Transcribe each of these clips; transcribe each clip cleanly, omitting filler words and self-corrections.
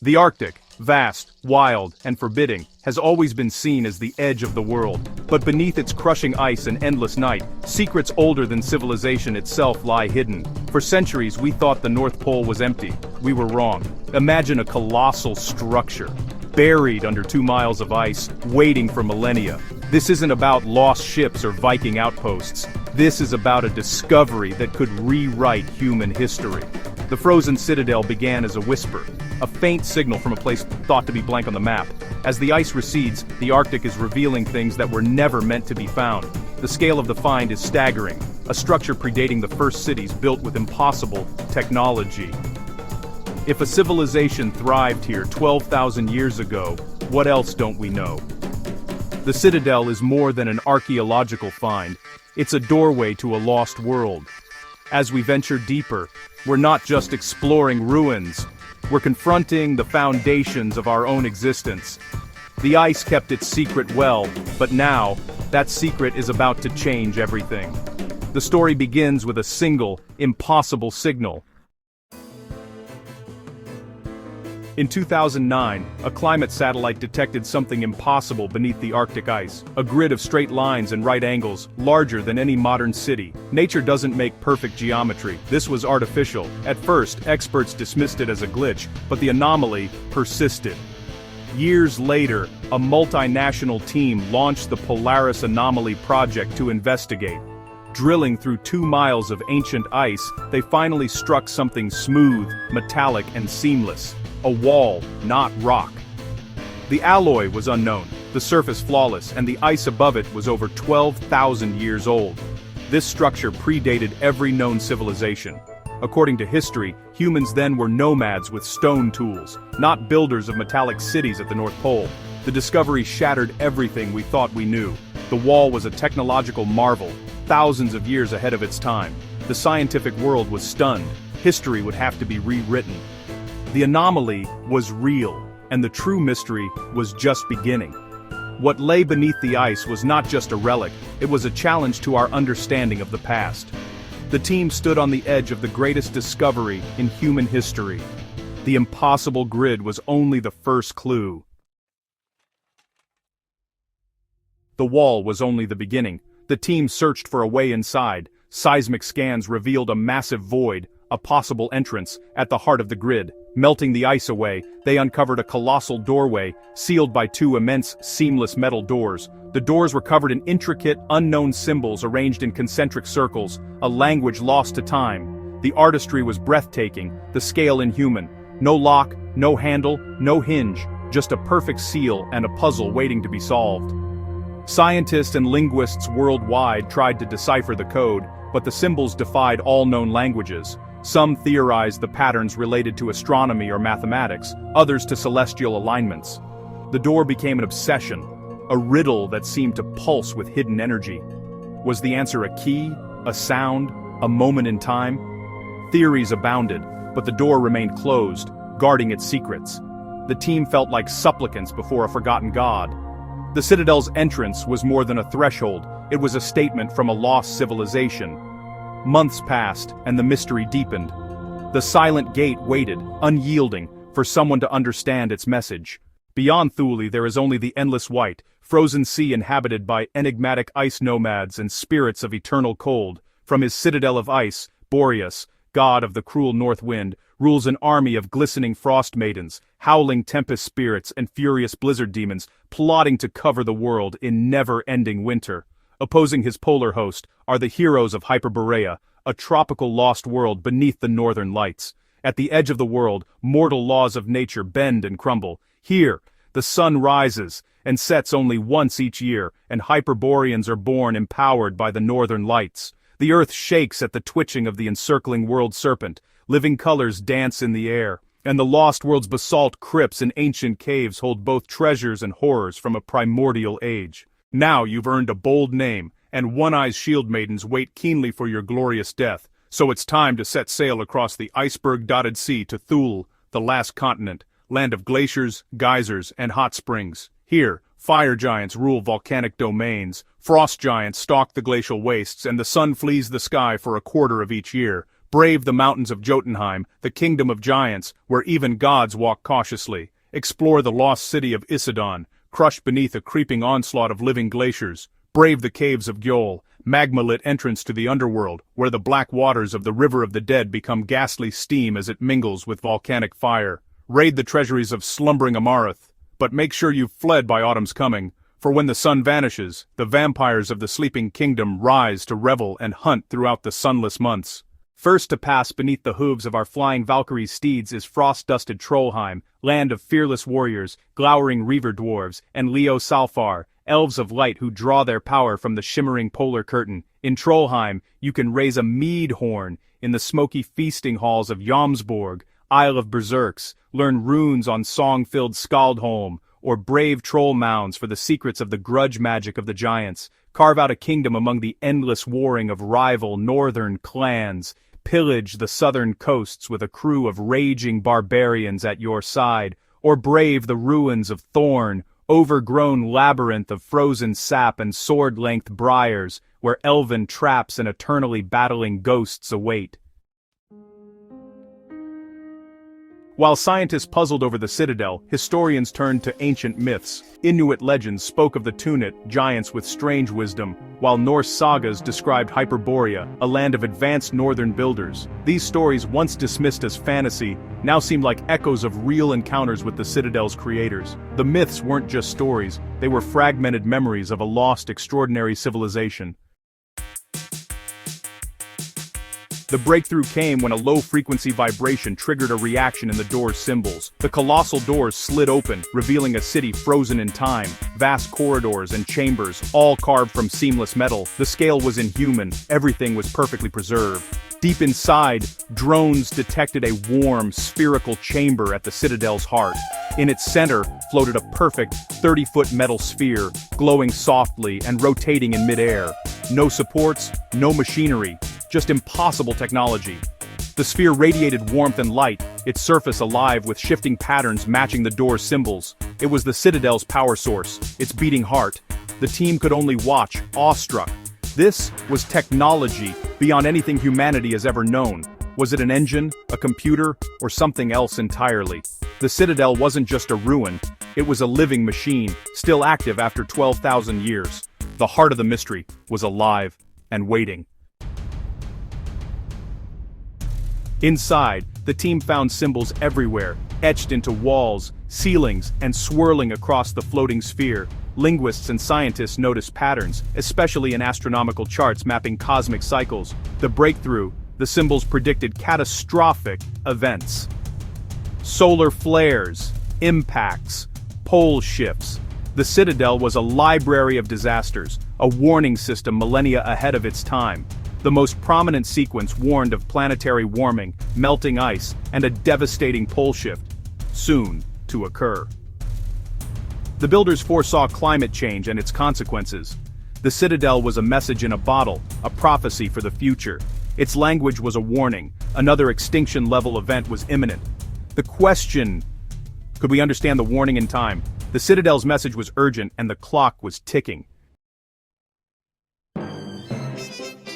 The Arctic, vast, wild, and forbidding, has always been seen as the edge of the world. But beneath its crushing ice and endless night, secrets older than civilization itself lie hidden. For centuries we thought the North Pole was empty. We were wrong. Imagine a colossal structure, buried under 2 miles of ice, waiting for millennia. This isn't about lost ships or Viking outposts. This is about a discovery that could rewrite human history. The frozen Citadel began as a whisper, a faint signal from a place thought to be blank on the map. As the ice recedes, the Arctic is revealing things that were never meant to be found. The scale of the find is staggering, a structure predating the first cities built with impossible technology. If a civilization thrived here 12,000 years ago, what else don't we know? The Citadel is more than an archaeological find. It's a doorway to a lost world. As we venture deeper, we're not just exploring ruins. We're confronting the foundations of our own existence. The ice kept its secret well, but now, that secret is about to change everything. The story begins with a single, impossible signal. In 2009, a climate satellite detected something impossible beneath the Arctic ice, a grid of straight lines and right angles, larger than any modern city. Nature doesn't make perfect geometry. This was artificial. At first, experts dismissed it as a glitch, but the anomaly persisted. Years later, a multinational team launched the Polaris Anomaly Project to investigate. Drilling through 2 miles of ancient ice, they finally struck something smooth, metallic, and seamless. A wall, not rock. The alloy was unknown, the surface flawless, and the ice above it was over 12,000 years old. This structure predated every known civilization. According to history, humans then were nomads with stone tools, not builders of metallic cities at the North Pole. The discovery shattered everything we thought we knew. The wall was a technological marvel, thousands of years ahead of its time. The scientific world was stunned. History would have to be rewritten. The anomaly was real, and the true mystery was just beginning. What lay beneath the ice was not just a relic, it was a challenge to our understanding of the past. The team stood on the edge of the greatest discovery in human history. The impossible grid was only the first clue. The wall was only the beginning. The team searched for a way inside. Seismic scans revealed a massive void, a possible entrance, at the heart of the grid. Melting the ice away, they uncovered a colossal doorway, sealed by 2 immense, seamless metal doors. The doors were covered in intricate, unknown symbols arranged in concentric circles, a language lost to time. The artistry was breathtaking, the scale inhuman. No lock, no handle, no hinge, just a perfect seal and a puzzle waiting to be solved. Scientists and linguists worldwide tried to decipher the code, but the symbols defied all known languages. Some theorized the patterns related to astronomy or mathematics, others to celestial alignments. The door became an obsession, a riddle that seemed to pulse with hidden energy. Was the answer a key, a sound, a moment in time? Theories abounded, but the door remained closed, guarding its secrets. The team felt like supplicants before a forgotten god. The Citadel's entrance was more than a threshold, it was a statement from a lost civilization. Months passed, and the mystery deepened. The silent gate waited, unyielding, for someone to understand its message. Beyond Thule there is only the endless white, frozen sea inhabited by enigmatic ice nomads and spirits of eternal cold. From his citadel of ice, Boreas, god of the cruel north wind, rules an army of glistening frost maidens, howling tempest spirits and furious blizzard demons, plotting to cover the world in never-ending winter. Opposing his polar host are the heroes of Hyperborea, a tropical lost world beneath the northern lights. At the edge of the world, mortal laws of nature bend and crumble. Here, the sun rises and sets only once each year, and Hyperboreans are born empowered by the northern lights. The earth shakes at the twitching of the encircling world serpent. Living colors dance in the air, and the lost world's basalt crypts and ancient caves hold both treasures and horrors from a primordial age. Now you've earned a bold name, and One-Eye's shield maidens wait keenly for your glorious death, so it's time to set sail across the iceberg-dotted sea to Thule, the last continent, land of glaciers, geysers, and hot springs. Here, fire giants rule volcanic domains, frost giants stalk the glacial wastes, and the sun flees the sky for a quarter of each year. Brave the mountains of Jotunheim, the kingdom of giants, where even gods walk cautiously. Explore the lost city of Citadel, crushed beneath a creeping onslaught of living glaciers. Brave the caves of Gjol, magma-lit entrance to the underworld, where the black waters of the River of the Dead become ghastly steam as it mingles with volcanic fire. Raid the treasuries of slumbering Amarth, but make sure you've fled by autumn's coming, for when the sun vanishes, the vampires of the sleeping kingdom rise to revel and hunt throughout the sunless months. First to pass beneath the hooves of our flying Valkyrie steeds is frost-dusted Trollheim, land of fearless warriors, glowering reaver dwarves, and Leo Salfar, elves of light who draw their power from the shimmering polar curtain. In Trollheim, you can raise a mead horn in the smoky feasting halls of Jomsborg, Isle of Berserks, learn runes on song-filled Skaldholm, or brave troll mounds for the secrets of the grudge magic of the giants. Carve out a kingdom among the endless warring of rival northern clans. Pillage the southern coasts with a crew of raging barbarians at your side, or brave the ruins of Thorn, overgrown labyrinth of frozen sap and sword-length briars, where elven traps and eternally battling ghosts await. While scientists puzzled over the Citadel, historians turned to ancient myths. Inuit legends spoke of the Tunit, giants with strange wisdom, while Norse sagas described Hyperborea, a land of advanced northern builders. These stories, once dismissed as fantasy, now seem like echoes of real encounters with the Citadel's creators. The myths weren't just stories, they were fragmented memories of a lost, extraordinary civilization. The breakthrough came when a low-frequency vibration triggered a reaction in the door's symbols. The colossal doors slid open, revealing a city frozen in time, vast corridors and chambers, all carved from seamless metal. The scale was inhuman, everything was perfectly preserved. Deep inside, drones detected a warm, spherical chamber at the Citadel's heart. In its center floated a perfect 30-foot metal sphere, glowing softly and rotating in midair. No supports, no machinery. Just impossible technology. The sphere radiated warmth and light, its surface alive with shifting patterns matching the door's symbols. It was the Citadel's power source, its beating heart. The team could only watch, awestruck. This was technology beyond anything humanity has ever known. Was it an engine, a computer, or something else entirely? The Citadel wasn't just a ruin, it was a living machine, still active after 12,000 years. The heart of the mystery was alive and waiting. Inside, the team found symbols everywhere, etched into walls, ceilings, and swirling across the floating sphere. Linguists and scientists noticed patterns, especially in astronomical charts mapping cosmic cycles. The breakthrough, the symbols predicted catastrophic events. Solar flares, impacts, pole shifts. The Citadel was a library of disasters, a warning system millennia ahead of its time. The most prominent sequence warned of planetary warming, melting ice, and a devastating pole shift, soon to occur. The builders foresaw climate change and its consequences. The Citadel was a message in a bottle, a prophecy for the future. Its language was a warning, another extinction-level event was imminent. The question: could we understand the warning in time? The Citadel's message was urgent and the clock was ticking.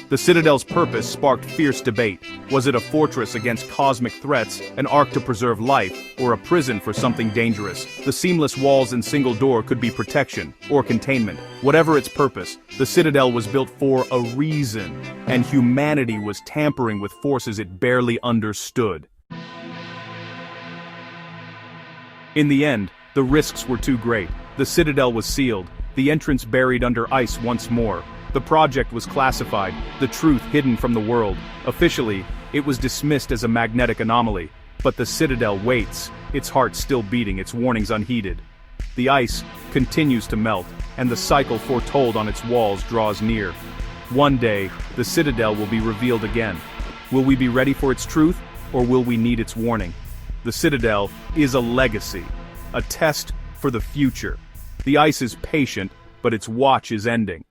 The Citadel's purpose sparked fierce debate. Was it a fortress against cosmic threats, an ark to preserve life, or a prison for something dangerous? The seamless walls and single door could be protection, or containment. Whatever its purpose, the Citadel was built for a reason, and humanity was tampering with forces it barely understood. In the end, the risks were too great. The Citadel was sealed, the entrance buried under ice once more. The project was classified, the truth hidden from the world. Officially, it was dismissed as a magnetic anomaly. But the Citadel waits, its heart still beating, its warnings unheeded. The ice continues to melt, and the cycle foretold on its walls draws near. One day, the Citadel will be revealed again. Will we be ready for its truth, or will we need its warning? The Citadel is a legacy, a test for the future. The ice is patient, but its watch is ending.